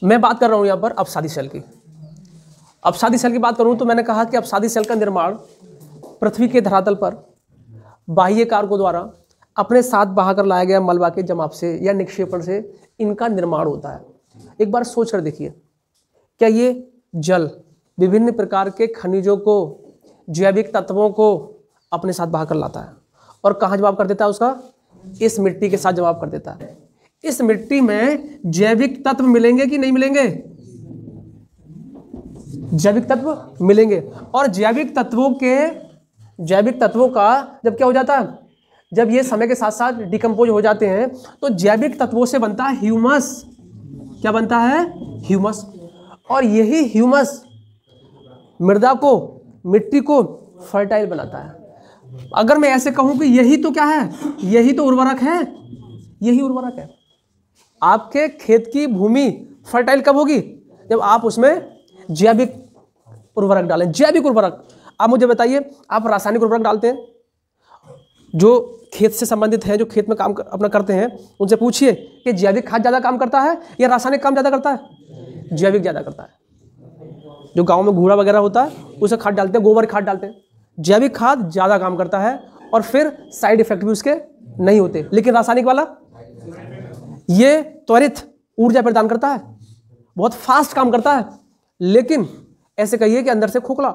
मैं बात कर रहा हूँ यहाँ पर अपसादी सेल की। अपसादी सेल की बात करूँ तो मैंने कहा कि अपसादी सेल का निर्माण पृथ्वी के धरातल पर बाह्य कारकों द्वारा अपने साथ बहाकर लाया गया मलबा के जमाव से या निक्षेपण से इनका निर्माण होता है। एक बार सोच कर देखिए, क्या ये जल विभिन्न प्रकार के खनिजों को, जैविक तत्वों को अपने साथ बहाकर लाता है और कहाँ जमाव कर देता है उसका? इस मिट्टी के साथ जमाव कर देता है। इस मिट्टी में जैविक तत्व मिलेंगे कि नहीं मिलेंगे? जैविक तत्व मिलेंगे। और जैविक तत्वों का जब क्या हो जाता है, जब ये समय के साथ साथ डिकम्पोज हो जाते हैं तो जैविक तत्वों से बनता है ह्यूमस। क्या बनता है? ह्यूमस। और यही ह्यूमस मृदा को, मिट्टी को फर्टाइल बनाता है। अगर मैं ऐसे कहूं कि यही तो क्या है, यही तो उर्वरक है, यही उर्वरक है। आपके खेत की भूमि फर्टाइल कब होगी? जब आप उसमें जैविक उर्वरक डालें। जैविक उर्वरक, आप मुझे बताइए, आप रासायनिक उर्वरक डालते हैं, जो खेत से संबंधित हैं, जो खेत में काम अपना करते हैं, उनसे पूछिए कि जैविक खाद ज़्यादा काम करता है या रासायनिक काम ज़्यादा करता है? जैविक ज़्यादा करता है। जो गांव में घूड़ा वगैरह होता है उसे खाद डालते हैं, गोबर खाद डालते हैं। जैविक खाद ज़्यादा काम करता है और फिर साइड इफेक्ट भी उसके नहीं होते। लेकिन रासायनिक वाला ये त्वरित ऊर्जा प्रदान करता है, बहुत फास्ट काम करता है, लेकिन ऐसे कहिए कि अंदर से खोखला,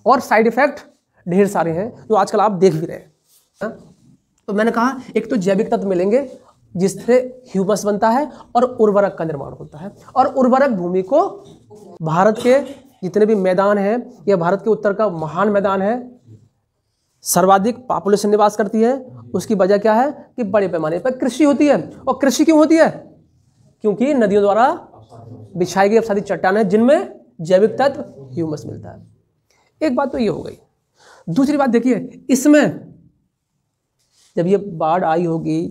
और साइड इफेक्ट ढेर सारे हैं जो आजकल आप देख भी रहे हैं। तो मैंने कहा एक तो जैविक तत्व मिलेंगे जिससे ह्यूमस बनता है और उर्वरक का निर्माण होता है। और उर्वरक भूमि को, भारत के जितने भी मैदान हैं, यह भारत के उत्तर का महान मैदान है, सर्वाधिक पॉपुलेशन निवास करती है। उसकी वजह क्या है कि बड़े पैमाने पर कृषि होती है। और कृषि क्यों होती है? क्योंकि नदियों द्वारा बिछाई गई अपसादी चट्टानें जिनमें जैविक तत्व ह्यूमस मिलता है। एक बात तो ये हो गई। दूसरी बात देखिए, इसमें जब ये बाढ़ आई होगी,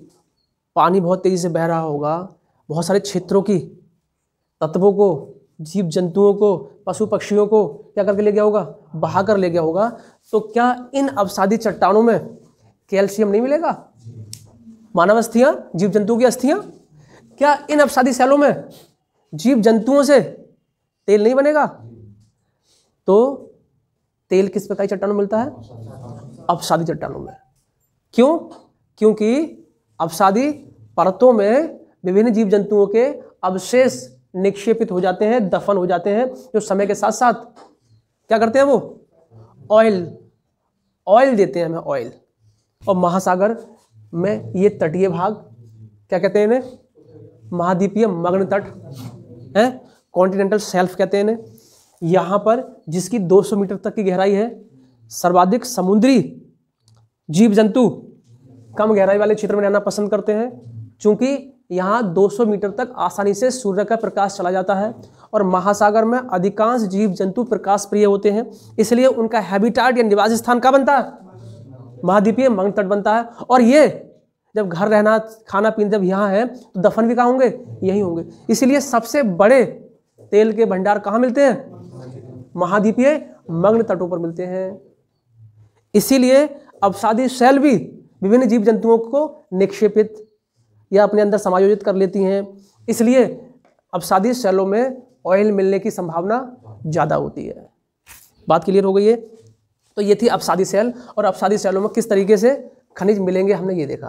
पानी बहुत तेजी से बह रहा होगा, बहुत सारे क्षेत्रों की तत्वों को, जीव जंतुओं को, पशु पक्षियों को क्या करके ले गया होगा? बहा कर ले गया होगा। तो क्या इन अपसादी चट्टानों में कैल्शियम नहीं मिलेगा? मानव अस्थियां, जीव जंतुओं की अस्थियां, क्या इन अपसादी सेलों में जीव जंतुओं से तेल नहीं बनेगा? तो तेल किस प्रकार की चट्टानों में मिलता है? अपसादी चट्टानों में। क्यों? क्योंकि अपसादी परतों में विभिन्न जीव जंतुओं के अवशेष निक्षेपित हो जाते हैं, दफन हो जाते हैं, जो समय के साथ साथ क्या करते हैं? वो ऑयल देते हैं हमें, ऑयल। और महासागर में ये तटीय भाग क्या कहते हैं इन्हें? महाद्वीपीय मग्न तट है, कॉन्टिनेंटल शेल्फ कहते हैं इन्हें। यहाँ पर जिसकी 200 मीटर तक की गहराई है, सर्वाधिक समुद्री जीव जंतु कम गहराई वाले क्षेत्र में रहना पसंद करते हैं, क्योंकि यहाँ 200 मीटर तक आसानी से सूर्य का प्रकाश चला जाता है। और महासागर में अधिकांश जीव जंतु प्रकाश प्रिय होते हैं, इसलिए उनका हैबिटाट या निवास स्थान क्या बनता है? महाद्वीपीय मग्न तट बनता है। और ये जब घर रहना, खाना पीना जब यहाँ है तो दफन भी कहाँ होंगे? यही होंगे। इसीलिए सबसे बड़े तेल के भंडार कहाँ मिलते हैं? महाद्वीपीय मग्न तटों पर मिलते हैं। इसीलिए अपसादी सेल भी विभिन्न जीव जंतुओं को निक्षेपित या अपने अंदर समायोजित कर लेती हैं। इसलिए अपसादी सेलों में ऑयल मिलने की संभावना ज़्यादा होती है। बात क्लियर हो गई है? तो ये थी अपसादी सेल, और अपसादी सेलों में किस तरीके से खनिज मिलेंगे हमने ये देखा।